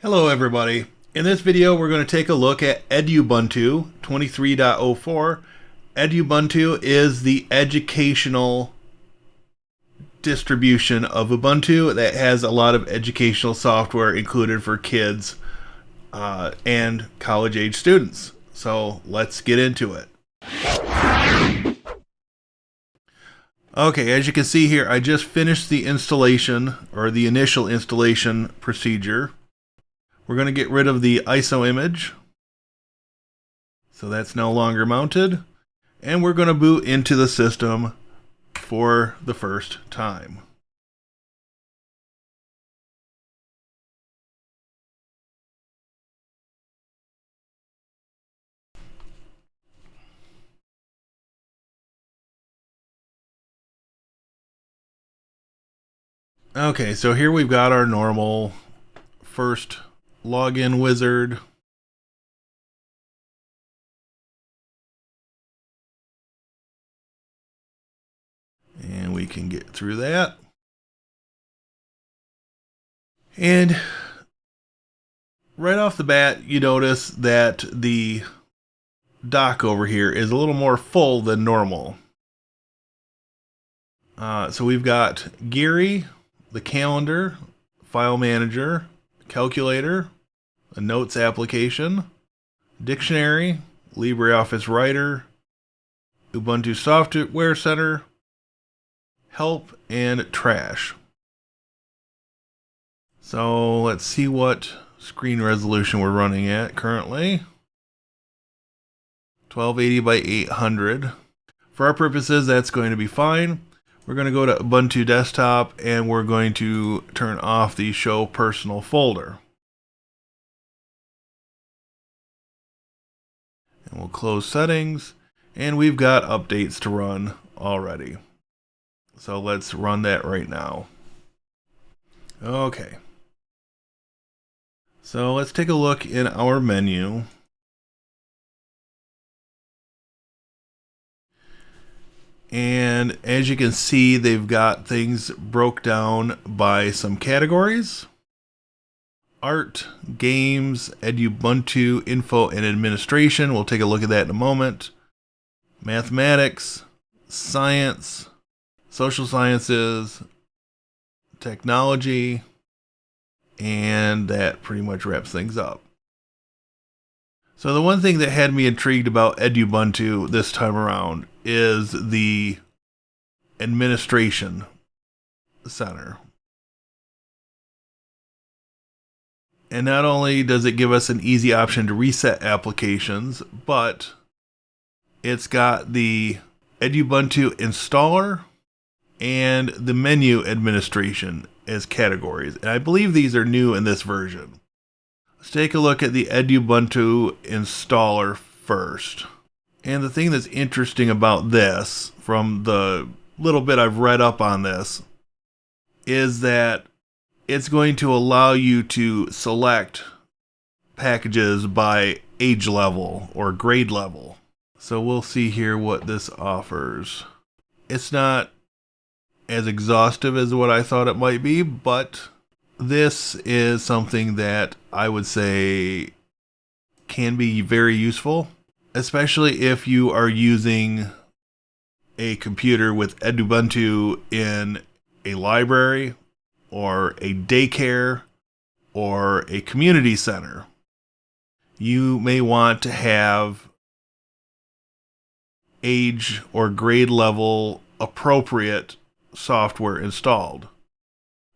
Hello everybody. In this video we're going to take a look at Edubuntu 23.04. Edubuntu is the educational distribution of Ubuntu that has a lot of educational software included for kids and college age students. So let's get into it. Okay, as you can see here, I just finished the installation or the initial installation procedure. We're going to get rid of the ISO image. So that's no longer mounted. And we're going to boot into the system for the first time. Okay, so here we've got our normal first login wizard. And we can get through that. And right off the bat, you notice that the dock over here is a little more full than normal. So we've got Geary, the calendar, file manager, calculator, a notes application, dictionary, LibreOffice Writer, Ubuntu Software Center, help, and trash. So let's see what screen resolution we're running at currently. 1280 by 800. For our purposes, that's going to be fine. We're going to go to Ubuntu Desktop and we're going to turn off the Show Personal folder. And we'll close settings, and we've got updates to run already. So let's run that right now. Okay. So let's take a look in our menu. And as you can see, they've got things broke down by some categories. Art, games, Edubuntu, info, and administration. We'll take a look at that in a moment. Mathematics, science, social sciences, technology, and that pretty much wraps things up. So the one thing that had me intrigued about Edubuntu this time around is the administration center. And not only does it give us an easy option to reset applications, but it's got the Edubuntu Installer and the menu administration as categories. And I believe these are new in this version. Let's take a look at the Edubuntu Installer first. And the thing that's interesting about this, from the little bit I've read up on this, is that it's going to allow you to select packages by age level or grade level. So we'll see here what this offers. It's not as exhaustive as what I thought it might be, but this is something that I would say can be very useful, especially if you are using a computer with Edubuntu in a library or a daycare or a community center. You may want to have age or grade level appropriate software installed.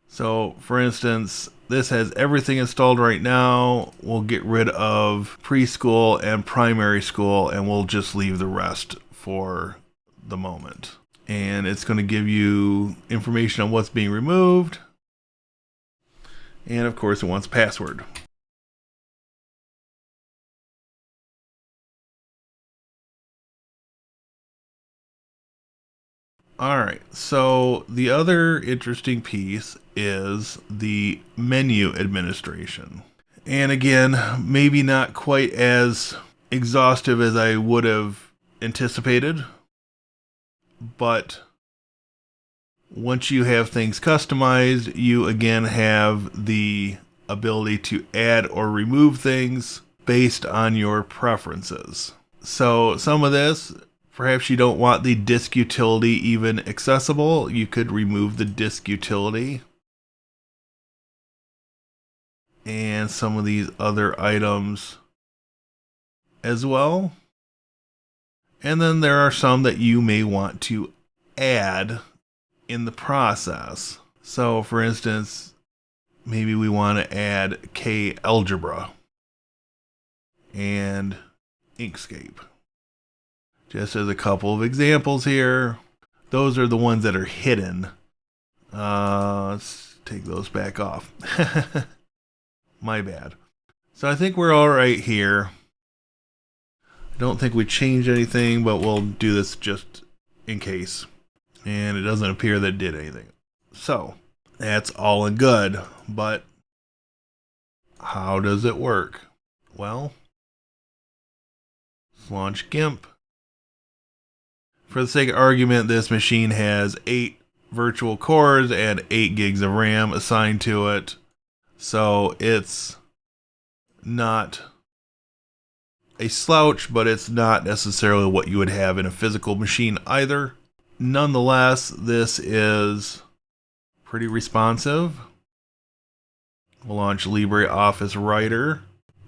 So, for instance, this has everything installed right now. We'll get rid of preschool and primary school, and we'll just leave the rest for the moment. And it's going to give you information on what's being removed. And of course, it wants a password. Alright, so the other interesting piece is the menu administration. And again, maybe not quite as exhaustive as I would have anticipated, but once you have things customized, you again have the ability to add or remove things based on your preferences. So some of this, perhaps you don't want the disk utility even accessible. You could remove the disk utility. And some of these other items as well. And then there are some that you may want to add in the process. So for instance, maybe we want to add K algebra and Inkscape. Just as a couple of examples here, those are the ones that are hidden. Let's take those back off. My bad. So I think we're all right here. I don't think we changed anything, but we'll do this just in case. And it doesn't appear that it did anything. So that's all and good, but how does it work? Well, let's launch GIMP. For the sake of argument, this machine has 8 virtual cores and 8 gigs of RAM assigned to it. So it's not a slouch, but it's not necessarily what you would have in a physical machine either. Nonetheless, this is pretty responsive. We'll launch LibreOffice Writer.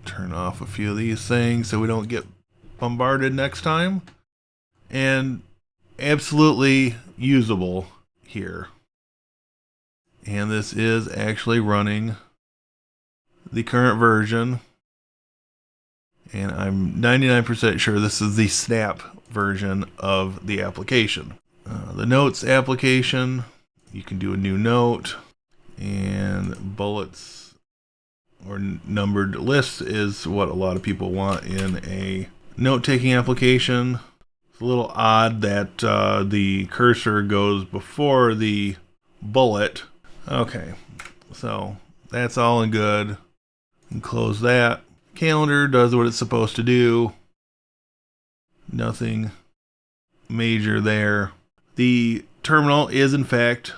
Turn off a few of these things so we don't get bombarded next time. And absolutely usable here. And this is actually running the current version. And I'm 99% sure this is the Snap version of the application. The Notes application, you can do a new note, and bullets or numbered lists is what a lot of people want in a note-taking application. It's a little odd that the cursor goes before the bullet. Okay, so that's all in good. And close that. Calendar does what it's supposed to do. Nothing major there. The terminal is in fact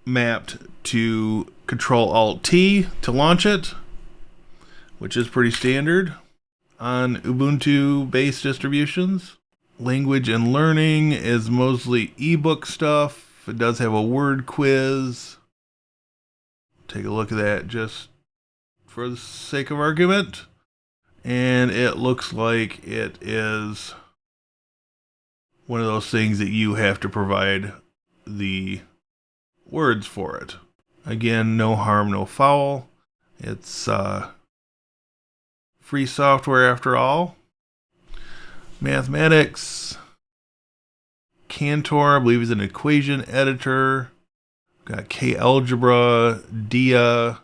mapped to Control-Alt-T to launch it, which is pretty standard on Ubuntu-based distributions. Language and learning is mostly ebook stuff. It does have a word quiz. Take a look at that just for the sake of argument. And it looks like it is one of those things that you have to provide the words for it. Again, no harm, no foul. It's free software after all. Mathematics. Cantor, I believe, is an equation editor. Got K algebra, Dia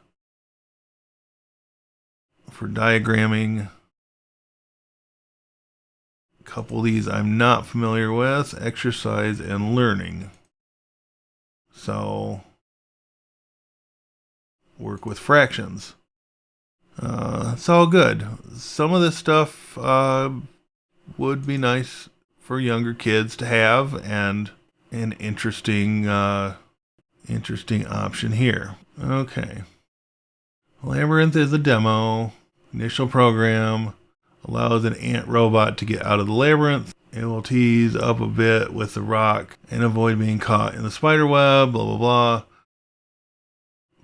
for diagramming. A couple of these I'm not familiar with. Exercise and learning. So, work with fractions. It's all good. Some of this stuff would be nice for younger kids to have, and an interesting option here. Okay. Labyrinth is a demo. Initial program allows an ant robot to get out of the labyrinth. It will tease up a bit with the rock and avoid being caught in the spider web, blah, blah, blah.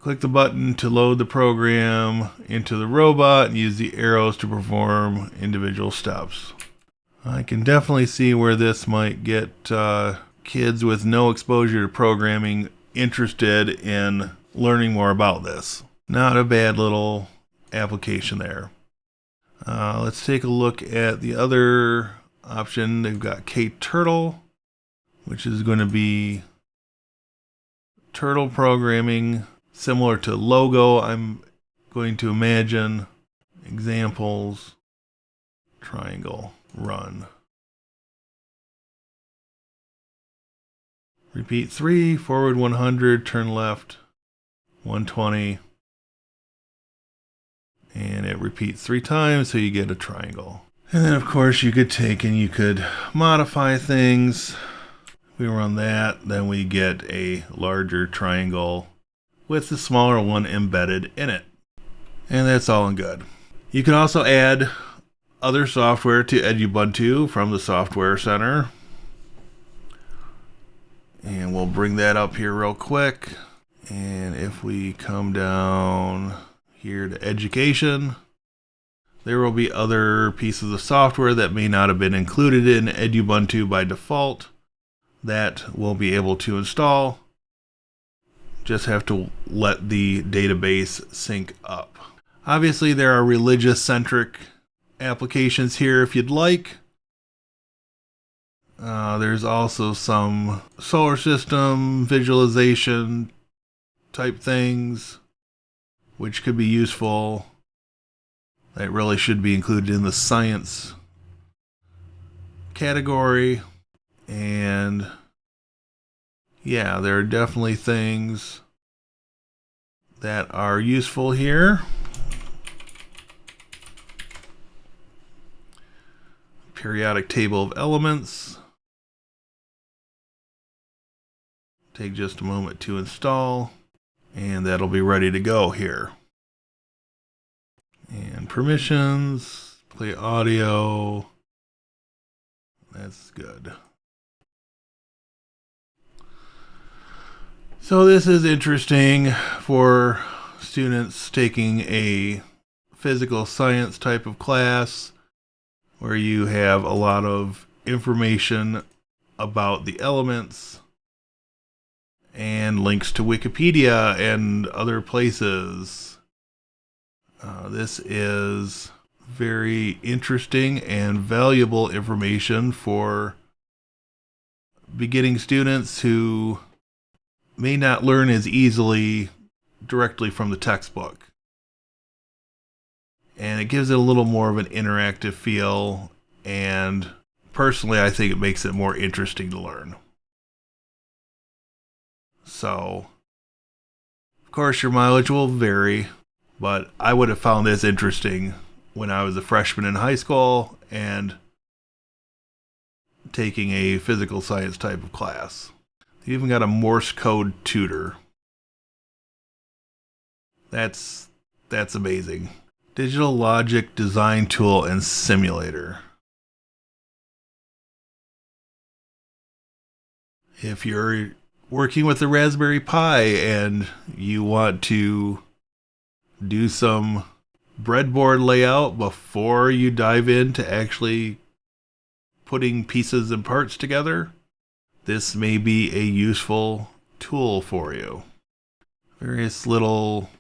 Click the button to load the program into the robot and use the arrows to perform individual steps. I can definitely see where this might get kids with no exposure to programming interested in learning more about this. Not a bad little application there. Let's take a look at the other option. They've got KTurtle, which is going to be turtle programming similar to Logo, I'm going to imagine. Examples, triangle, run. Repeat 3, forward 100, turn left 120. And it repeats 3 times, so you get a triangle. And then, of course, you could take and you could modify things. We run that, then we get a larger triangle with the smaller one embedded in it. And that's all in good. You can also add other software to Edubuntu from the Software Center. And we'll bring that up here real quick. And if we come down here to Education, there will be other pieces of software that may not have been included in Edubuntu by default that we'll be able to install. Just have to let the database sync up. Obviously, there are religious-centric applications here if you'd like. There's also some solar system visualization type things, which could be useful. That really should be included in the science category. And yeah, there are definitely things that are useful here. Periodic table of elements. Take just a moment to install, and that'll be ready to go here. And permissions, play audio. That's good. So this is interesting for students taking a physical science type of class where you have a lot of information about the elements and links to Wikipedia and other places. This is very interesting and valuable information for beginning students who may not learn as easily directly from the textbook. And it gives it a little more of an interactive feel, and personally I think it makes it more interesting to learn. So, of course your mileage will vary, but I would have found this interesting when I was a freshman in high school and taking a physical science type of class. They even got a Morse code tutor. That's amazing. Digital logic design tool and simulator. If you're working with the Raspberry Pi and you want to do some breadboard layout before you dive into actually putting pieces and parts together, this may be a useful tool for you. Various little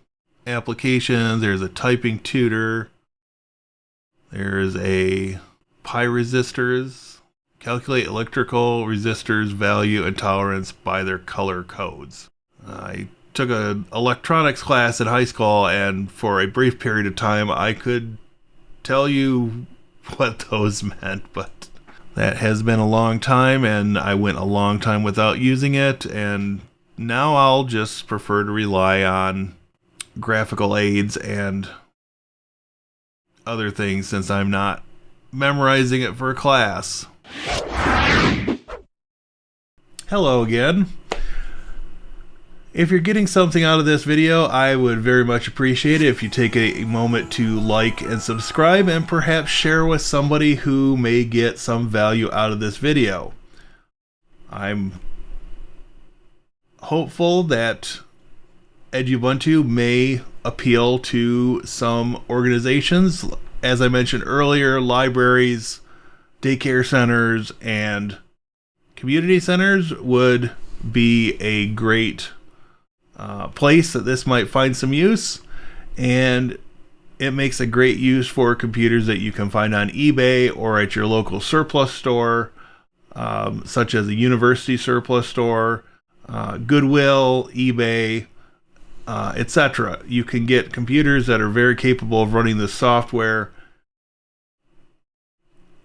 applications. There's a typing tutor. There's a pi resistors. Calculate electrical resistors value and tolerance by their color codes. I took an electronics class in high school, and for a brief period of time I could tell you what those meant, but that has been a long time, and I went a long time without using it, and now I'll just prefer to rely on graphical aids and other things since I'm not memorizing it for a class. Hello again. If you're getting something out of this video, I would very much appreciate it if you take a moment to like and subscribe, and perhaps share with somebody who may get some value out of this video. I'm hopeful that Edubuntu may appeal to some organizations. As I mentioned earlier, libraries, daycare centers, and community centers would be a great place that this might find some use, and it makes a great use for computers that you can find on eBay or at your local surplus store, such as a university surplus store, Goodwill, eBay, etc. You can get computers that are very capable of running this software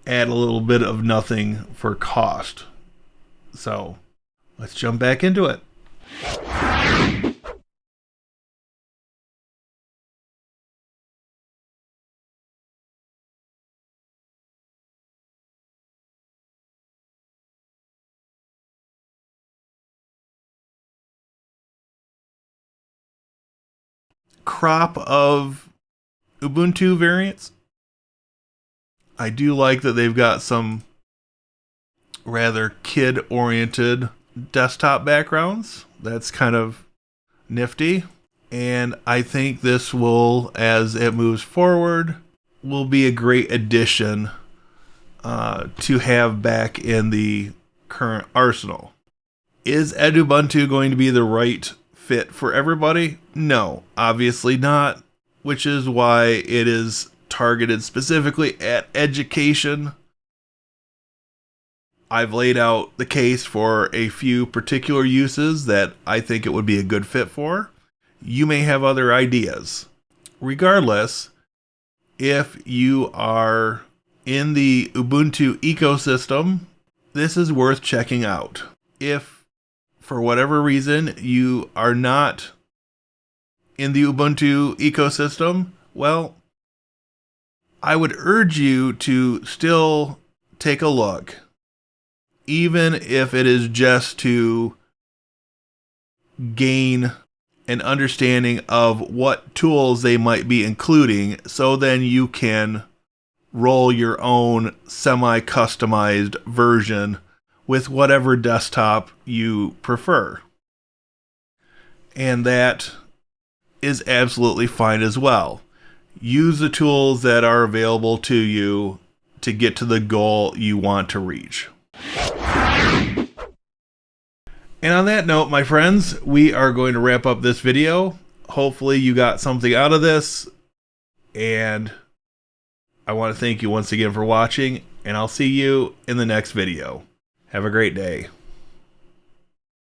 at a little bit of nothing for cost. So let's jump back into it. Crop of Ubuntu variants. I do like that they've got some rather kid-oriented desktop backgrounds. That's kind of nifty. And I think this will, as it moves forward, will be a great addition to have back in the current arsenal. Is Edubuntu going to be the right fit for everybody? No, obviously not, which is why it is targeted specifically at education. I've laid out the case for a few particular uses that I think it would be a good fit for. You may have other ideas. Regardless, if you are in the Ubuntu ecosystem, this is worth checking out. If, for whatever reason, you are not in the Ubuntu ecosystem, well, I would urge you to still take a look, even if it is just to gain an understanding of what tools they might be including, so then you can roll your own semi-customized version with whatever desktop you prefer. And that is absolutely fine as well. Use the tools that are available to you to get to the goal you want to reach. And on that note, my friends, we are going to wrap up this video. Hopefully you got something out of this, and I want to thank you once again for watching, and I'll see you in the next video. Have a great day.